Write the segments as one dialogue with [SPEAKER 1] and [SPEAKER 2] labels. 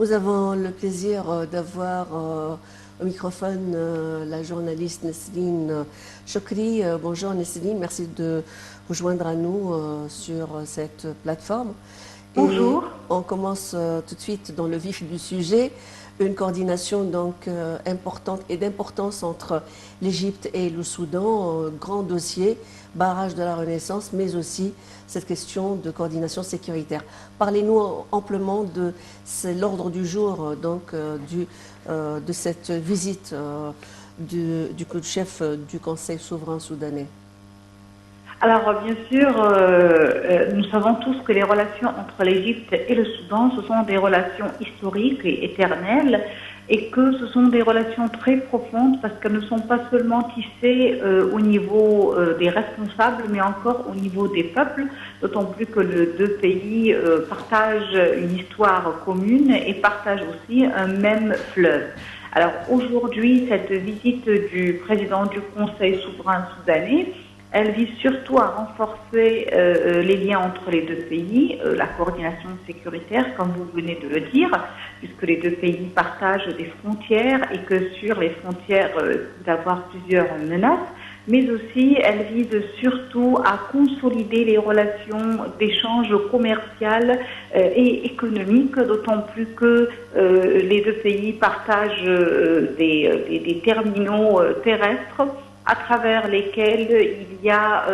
[SPEAKER 1] Nous avons le plaisir d'avoir au microphone la journaliste Nesrine Chokri. Bonjour Nesrine, merci de vous joindre à nous sur cette plateforme. Et
[SPEAKER 2] Bonjour.
[SPEAKER 1] on commence tout de suite dans le vif du sujet. Une coordination donc importante et d'importance entre l'Égypte et le Soudan, grand dossier, barrage de la Renaissance, mais aussi cette question de coordination sécuritaire. Parlez-nous amplement de l'ordre du jour de cette visite du chef du Conseil souverain soudanais.
[SPEAKER 2] Alors, bien sûr, nous savons tous que les relations entre l'Égypte et le Soudan, ce sont des relations historiques et éternelles, et que ce sont des relations très profondes parce qu'elles ne sont pas seulement tissées au niveau des responsables, mais encore au niveau des peuples, d'autant plus que les deux pays partagent une histoire commune et partagent aussi un même fleuve. Alors aujourd'hui, cette visite du président du Conseil souverain soudanais, elle vise surtout à renforcer les liens entre les deux pays, la coordination sécuritaire, comme vous venez de le dire, puisque les deux pays partagent des frontières et que sur les frontières, il peut y avoir plusieurs menaces, mais aussi elle vise surtout à consolider les relations d'échange commercial et économique, d'autant plus que les deux pays partagent des terminaux terrestres à travers lesquels il y a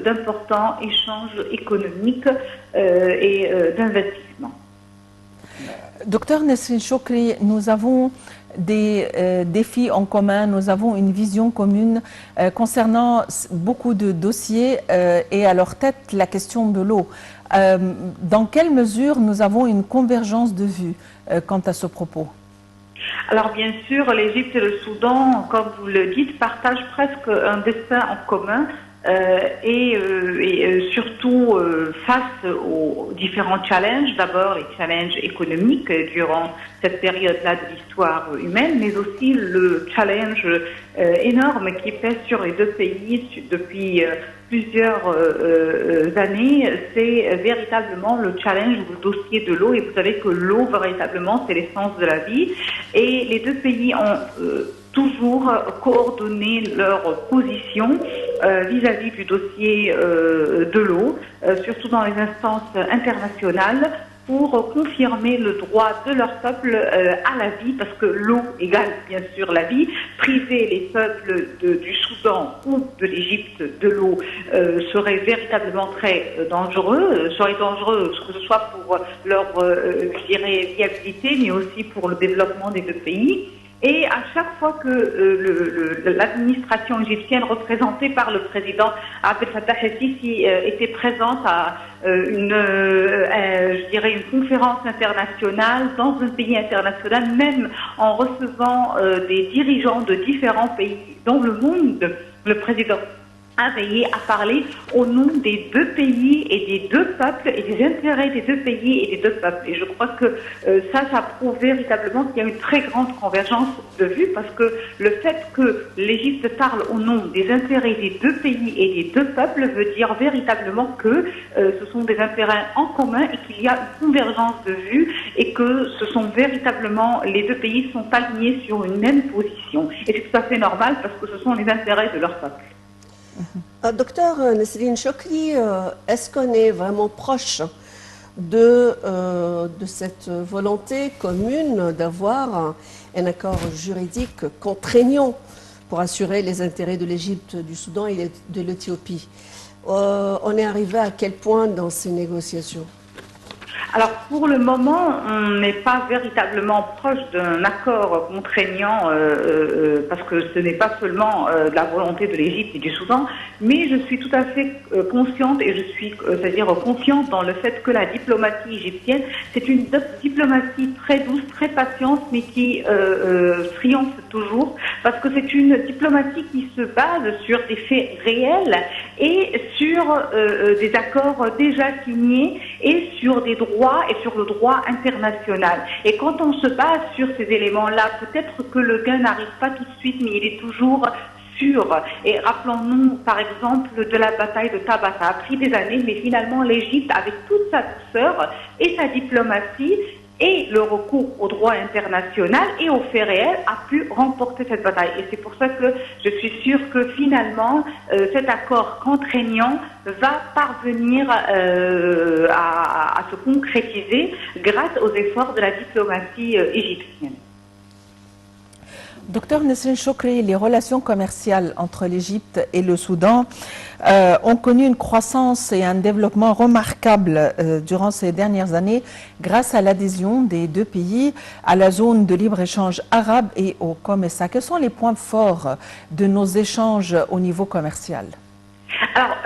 [SPEAKER 2] d'importants échanges économiques et d'investissements.
[SPEAKER 3] Docteur Nesrine Chokri, nous avons des défis en commun, nous avons une vision commune concernant beaucoup de dossiers et à leur tête la question de l'eau. Dans quelle mesure nous avons une convergence de vues quant à ce propos ?
[SPEAKER 2] Alors bien sûr, l'Égypte et le Soudan, comme vous le dites, partagent presque un destin en commun et surtout face aux différents challenges, d'abord les challenges économiques durant cette période-là de l'histoire humaine, mais aussi le challenge énorme qui pèse sur les deux pays depuis plusieurs années, c'est véritablement le challenge ou le dossier de l'eau. Et vous savez que l'eau, véritablement, c'est l'essence de la vie. Et les deux pays ont toujours coordonné leur position vis-à-vis du dossier de l'eau, surtout dans les instances internationales, pour confirmer le droit de leur peuple à la vie, parce que l'eau égale bien sûr la vie. Priver les peuples du Soudan ou de l'Égypte de l'eau serait véritablement très dangereux, serait dangereux que ce soit pour leur viabilité, mais aussi pour le développement des deux pays. Et à chaque fois que l'administration égyptienne, représentée par le président Abdel Fattah el-Sisi, était présente à une conférence internationale dans un pays international, même en recevant des dirigeants de différents pays dans le monde, le président a veillé à parler au nom des deux pays et des deux peuples et des intérêts des deux pays et des deux peuples. Et je crois que ça prouve véritablement qu'il y a une très grande convergence de vues, parce que le fait que l'Égypte parle au nom des intérêts des deux pays et des deux peuples veut dire véritablement que ce sont des intérêts en commun et qu'il y a une convergence de vues et que ce sont véritablement, les deux pays sont alignés sur une même position. Et c'est tout à fait normal parce que ce sont les intérêts de leur peuple.
[SPEAKER 1] Docteur Nesrine Chokri, est-ce qu'on est vraiment proche de cette volonté commune d'avoir un accord juridique contraignant pour assurer les intérêts de l'Égypte, du Soudan et de l'Éthiopie? On est arrivé à quel point dans ces négociations?
[SPEAKER 2] Alors pour le moment, on n'est pas véritablement proche d'un accord contraignant parce que ce n'est pas seulement de la volonté de l'Égypte et du Soudan, mais je suis tout à fait consciente et je suis, c'est-à-dire confiante dans le fait que la diplomatie égyptienne, c'est une diplomatie très douce, très patiente, mais qui triomphe toujours, parce que c'est une diplomatie qui se base sur des faits réels et sur des accords déjà signés et sur des droits et sur le droit international. Et quand on se base sur ces éléments-là, peut-être que le gain n'arrive pas tout de suite, mais il est toujours sûr. Et rappelons-nous, par exemple, de la bataille de Taba. Ça a pris des années, mais finalement, l'Égypte, avec toute sa douceur et sa diplomatie, et le recours au droit international et aux faits réels a pu remporter cette bataille. Et c'est pour ça que je suis sûre que finalement, cet accord contraignant va parvenir à se concrétiser grâce aux efforts de la diplomatie égyptienne.
[SPEAKER 3] Docteur Nesrine Chokri, les relations commerciales entre l'Égypte et le Soudan ont connu une croissance et un développement remarquable durant ces dernières années grâce à l'adhésion des deux pays à la zone de libre-échange arabe et au COMESA. Quels sont les points forts de nos échanges au niveau commercial?
[SPEAKER 2] Alors,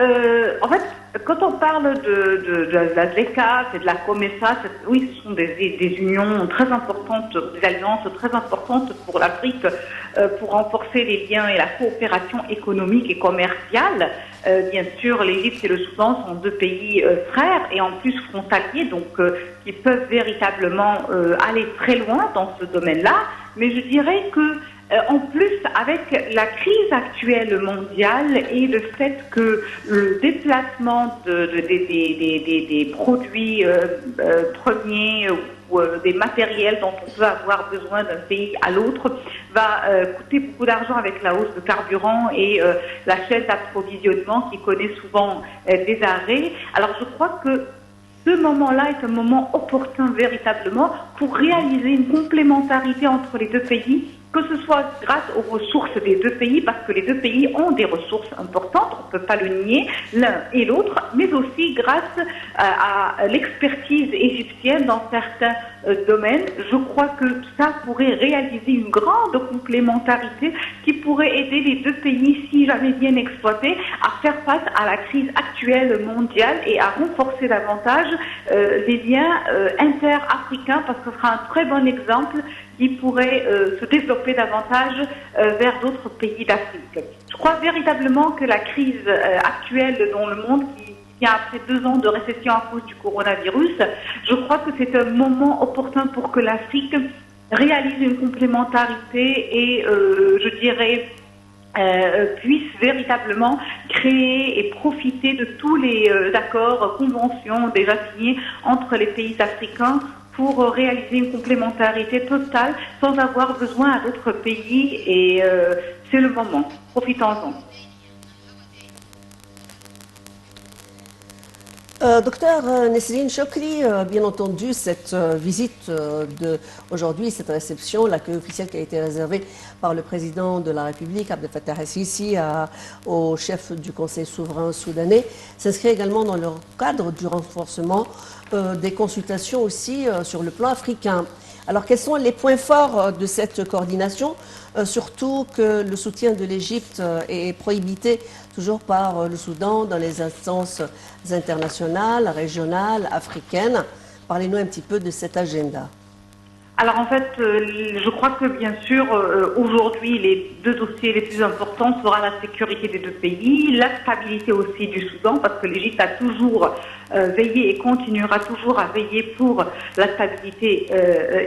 [SPEAKER 2] en fait, quand on parle de la ZLECA et de la COMESA, oui, ce sont des unions très importantes, des alliances très importantes pour l'Afrique, pour renforcer les liens et la coopération économique et commerciale. Bien sûr, l'Égypte et le Soudan sont deux pays frères et en plus frontaliers, donc qui peuvent véritablement aller très loin dans ce domaine-là. Mais je dirais que en plus, avec la crise actuelle mondiale et le fait que le déplacement des produits premiers ou des matériels dont on peut avoir besoin d'un pays à l'autre va coûter beaucoup d'argent avec la hausse de carburant et la chaîne d'approvisionnement qui connaît souvent des arrêts. Alors je crois que ce moment-là est un moment opportun véritablement pour réaliser une complémentarité entre les deux pays, que ce soit grâce aux ressources des deux pays, parce que les deux pays ont des ressources importantes, on ne peut pas le nier, l'un et l'autre, mais aussi grâce à l'expertise égyptienne dans certains domaines. Je crois que ça pourrait réaliser une grande complémentarité qui pourrait aider les deux pays, si jamais bien exploités, à faire face à la crise actuelle mondiale et à renforcer davantage les liens inter-africains, parce que ce sera un très bon exemple qui pourrait se développer davantage vers d'autres pays d'Afrique. Je crois véritablement que la crise actuelle dans le monde, qui vient après 2 ans de récession à cause du coronavirus, je crois que c'est un moment opportun pour que l'Afrique réalise une complémentarité et, je dirais, puisse véritablement créer et profiter de tous les accords, conventions déjà signés entre les pays africains pour réaliser une complémentarité totale sans avoir besoin à d'autres pays. Et c'est le moment. Profitons-en.
[SPEAKER 1] Docteur Nesrine Chokri, bien entendu, cette visite aujourd'hui, cette réception, l'accueil officiel qui a été réservé par le président de la République, Abdel Fattah el-Sisi, au chef du Conseil souverain soudanais, s'inscrit également dans le cadre du renforcement des consultations aussi sur le plan africain. Alors, quels sont les points forts de cette coordination, surtout que le soutien de l'Égypte est prohibé toujours par le Soudan dans les instances internationales, régionales, africaines. Parlez-nous un petit peu de cet agenda.
[SPEAKER 2] Alors en fait, je crois que bien sûr, aujourd'hui, les 2 dossiers les plus importants seront la sécurité des 2 pays, la stabilité aussi du Soudan, parce que l'Égypte a toujours veillé et continuera toujours à veiller pour la stabilité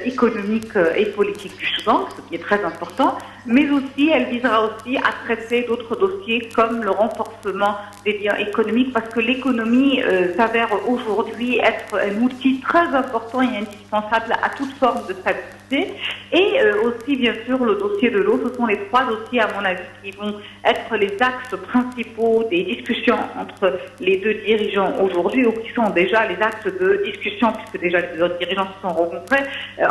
[SPEAKER 2] économique et politique du Soudan, ce qui est très important, mais aussi elle visera aussi à traiter d'autres dossiers comme le renforcement des liens économiques, parce que l'économie s'avère aujourd'hui être un outil très important et indispensable à toute forme de stabilité. Et aussi, bien sûr, le dossier de l'eau. Ce sont les 3 dossiers, à mon avis, qui vont être les axes principaux des discussions entre les 2 dirigeants aujourd'hui, ou qui sont déjà les axes de discussion, puisque déjà les 2 dirigeants se sont rencontrés,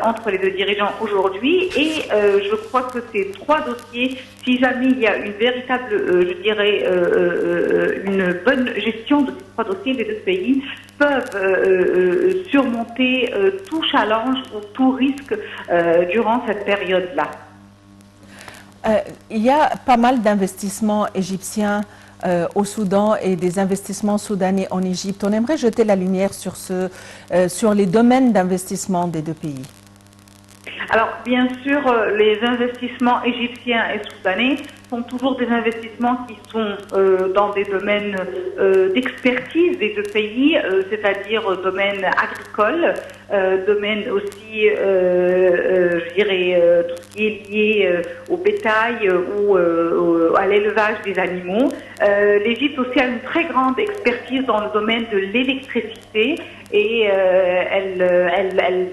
[SPEAKER 2] entre les 2 dirigeants aujourd'hui. Et je crois que ces 3 dossiers, si jamais il y a une véritable, je dirais, une bonne gestion de ces 3 dossiers, les 2 pays peuvent surmonter tout challenge ou tout risque durant cette période-là.
[SPEAKER 3] Il y a pas mal d'investissements égyptiens au Soudan et des investissements soudanais en Égypte. On aimerait jeter la lumière sur les domaines d'investissement des 2 pays.
[SPEAKER 2] Alors, bien sûr, les investissements égyptiens et soudanais sont toujours des investissements qui sont dans des domaines d'expertise des 2 pays, c'est-à-dire domaine agricole, domaine aussi, je dirais, tout ce qui est lié au bétail ou à l'élevage des animaux. L'Égypte aussi a une très grande expertise dans le domaine de l'électricité et elle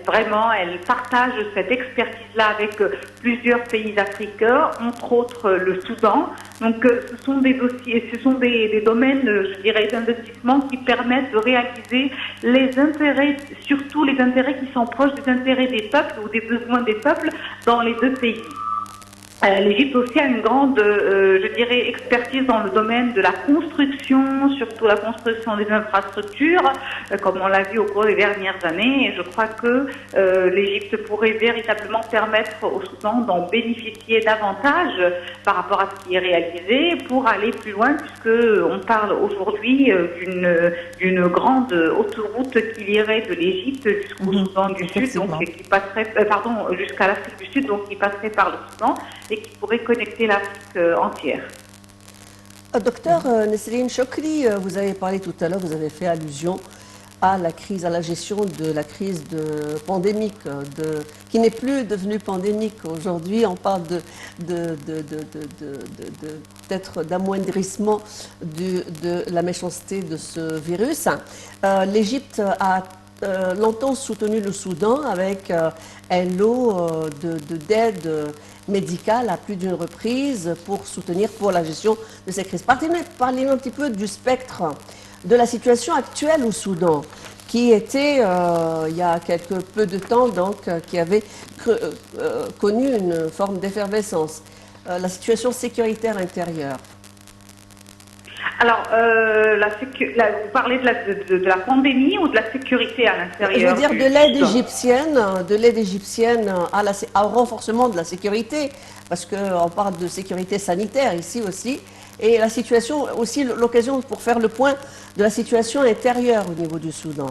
[SPEAKER 2] partage cette expertise-là avec plusieurs pays africains, entre autres le Soudan. Donc ce sont des dossiers, ce sont des domaines, je dirais, d'investissement qui permettent de réaliser les intérêts, surtout les intérêts qui sont proches des intérêts des peuples ou des besoins des peuples dans les deux pays. L'Égypte aussi a une grande, je dirais, expertise dans le domaine de la construction, surtout la construction des infrastructures, comme on l'a vu au cours des dernières années. Et je crois que l'Égypte pourrait véritablement permettre au Soudan d'en bénéficier davantage par rapport à ce qui est réalisé pour aller plus loin, puisque on parle aujourd'hui d'une grande autoroute qui irait de l'Égypte jusqu'au Soudan du Sud, donc qui passerait, jusqu'à l'Afrique du Sud, donc qui passerait par le Soudan et qui pourrait connecter l'Afrique entière.
[SPEAKER 1] Docteur Nesrine Chokri, vous avez parlé tout à l'heure, vous avez fait allusion à la crise, à la gestion de la crise pandémique, qui n'est plus devenue pandémique. Aujourd'hui, on parle peut-être d'amoindrissement de la méchanceté de ce virus. L'Égypte a longtemps soutenu le Soudan avec un lot d'aide médicale à plus d'une reprise pour la gestion de ces crises. Parlez-nous un petit peu du spectre de la situation actuelle au Soudan, qui était, il y a peu de temps, qui avait connu une forme d'effervescence. La situation sécuritaire intérieure.
[SPEAKER 2] Alors, vous parlez de la pandémie ou de la sécurité à l'intérieur?
[SPEAKER 1] Je veux dire de l'aide égyptienne au renforcement de la sécurité, parce qu'on parle de sécurité sanitaire ici aussi, et la situation aussi, l'occasion pour faire le point de la situation intérieure au niveau du Soudan.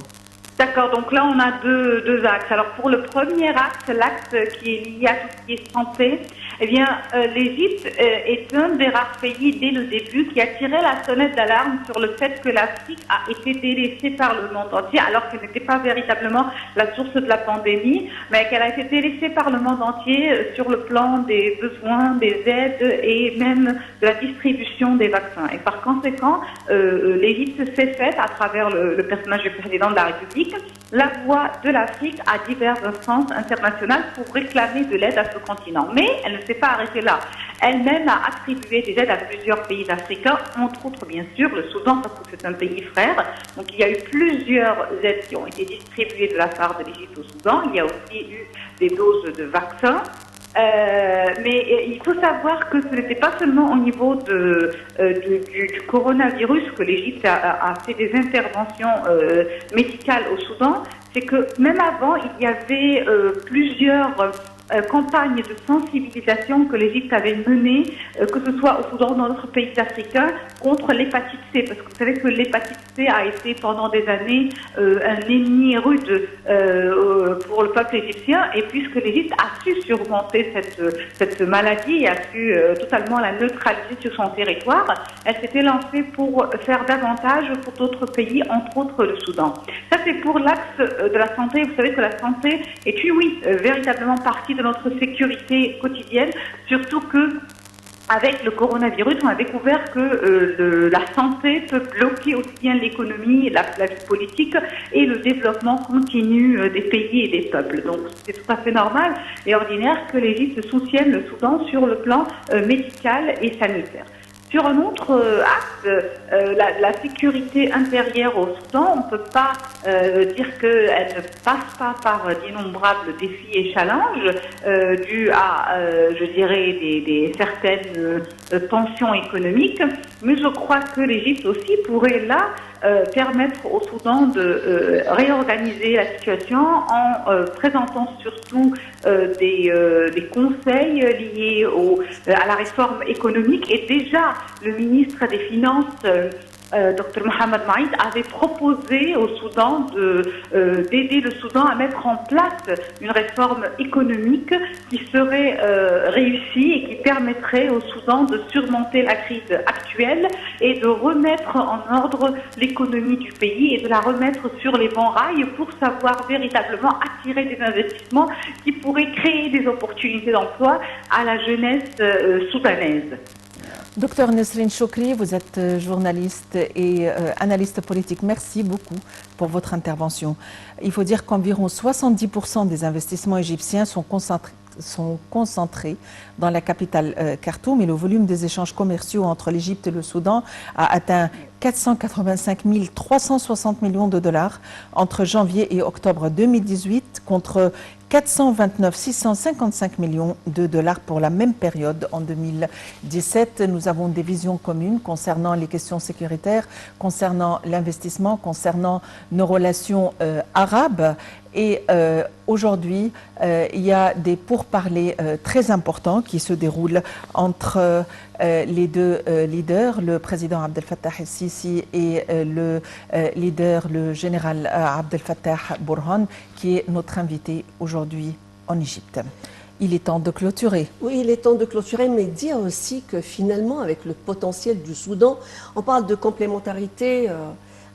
[SPEAKER 2] D'accord, donc là on a deux axes. Alors pour le premier axe, l'axe qui est lié à tout ce qui est santé, eh bien l'Égypte est un des rares pays dès le début qui a tiré la sonnette d'alarme sur le fait que l'Afrique a été délaissée par le monde entier, alors qu'elle n'était pas véritablement la source de la pandémie, mais qu'elle a été délaissée par le monde entier sur le plan des besoins, des aides et même de la distribution des vaccins. Et par conséquent, l'Égypte s'est faite, à travers le personnage du président de la République, la voix de l'Afrique à diverses instances internationales pour réclamer de l'aide à ce continent. Mais elle ne s'est pas arrêtée là. Elle-même a attribué des aides à plusieurs pays africains, entre autres bien sûr le Soudan, parce que c'est un pays frère. Donc il y a eu plusieurs aides qui ont été distribuées de la part de l'Égypte au Soudan. Il y a aussi eu des doses de vaccins. Mais il faut savoir que ce n'était pas seulement au niveau du coronavirus que l'Égypte a fait des interventions médicales au Soudan, c'est que même avant, il y avait plusieurs campagne de sensibilisation que l'Égypte avait menée, que ce soit au Soudan ou dans d'autres pays africains, contre l'hépatite C. Parce que vous savez que l'hépatite C a été pendant des années un ennemi rude pour le peuple égyptien. Et puisque l'Égypte a su surmonter cette maladie et a su totalement la neutraliser sur son territoire, elle s'était lancée pour faire davantage pour d'autres pays, entre autres le Soudan. Ça, c'est pour l'axe de la santé. Vous savez que la santé est, véritablement partie de notre sécurité quotidienne, surtout que avec le coronavirus, on a découvert que la santé peut bloquer aussi bien l'économie, la vie politique et le développement continu des pays et des peuples. Donc c'est tout à fait normal et ordinaire que l'Égypte soutienne le Soudan sur le plan médical et sanitaire. Sur un autre axe, la sécurité intérieure au Soudan, on ne peut pas dire qu'elle ne passe pas par d'innombrables défis et challenges dus à, des certaines tensions économiques. Mais je crois que l'Égypte aussi pourrait là permettre au Soudan de réorganiser la situation en présentant surtout des conseils liés à la réforme économique. Et déjà, le ministre des Finances Dr Mohamed Maïd avait proposé au Soudan d'aider le Soudan à mettre en place une réforme économique qui serait réussie et qui permettrait au Soudan de surmonter la crise actuelle et de remettre en ordre l'économie du pays et de la remettre sur les bons rails pour savoir véritablement attirer des investissements qui pourraient créer des opportunités d'emploi à la jeunesse soudanaise.
[SPEAKER 3] Docteur Nesrine Chokri, vous êtes journaliste et analyste politique. Merci beaucoup pour votre intervention. Il faut dire qu'environ 70% des investissements égyptiens sont concentrés dans la capitale Khartoum et le volume des échanges commerciaux entre l'Égypte et le Soudan a atteint 485 360 millions de dollars entre janvier et octobre 2018 contre 429 655 millions de dollars pour la même période en 2017. Nous avons des visions communes concernant les questions sécuritaires, concernant l'investissement, concernant nos relations arabes. Et aujourd'hui, il y a des pourparlers très importants qui se déroulent entre les deux leaders, le président Abdel Fattah el-Sisi et le leader, le général Abdel Fattah Burhan, qui est notre invité aujourd'hui en Égypte. Il est temps de clôturer.
[SPEAKER 1] Oui, il est temps de clôturer, mais dire aussi que finalement, avec le potentiel du Soudan, on parle de complémentarité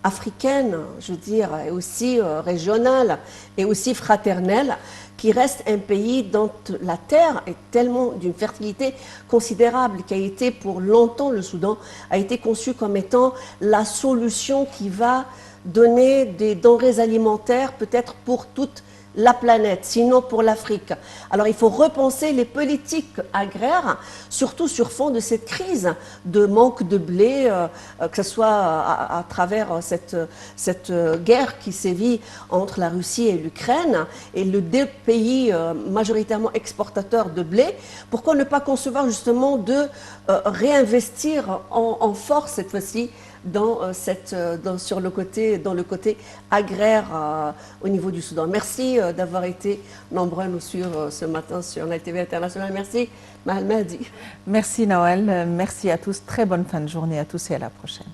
[SPEAKER 1] africaine, je veux dire, et aussi régionale et aussi fraternelle, qui reste un pays dont la terre est tellement d'une fertilité considérable, qui a été pour longtemps, le Soudan a été conçu comme étant la solution qui va donner des denrées alimentaires peut-être pour toute la planète, sinon pour l'Afrique. Alors il faut repenser les politiques agraires, surtout sur fond de cette crise de manque de blé, que ce soit à travers cette guerre qui sévit entre la Russie et l'Ukraine, et les deux pays majoritairement exportateurs de blé. Pourquoi ne pas concevoir justement de réinvestir en force cette fois-ci dans le côté agraire au niveau du Soudan. Merci d'avoir été nombreux à nous suivre ce matin sur Nile TV International. Merci, Mahal Mahdi.
[SPEAKER 3] Merci, Noël. Merci à tous. Très bonne fin de journée à tous et à la prochaine.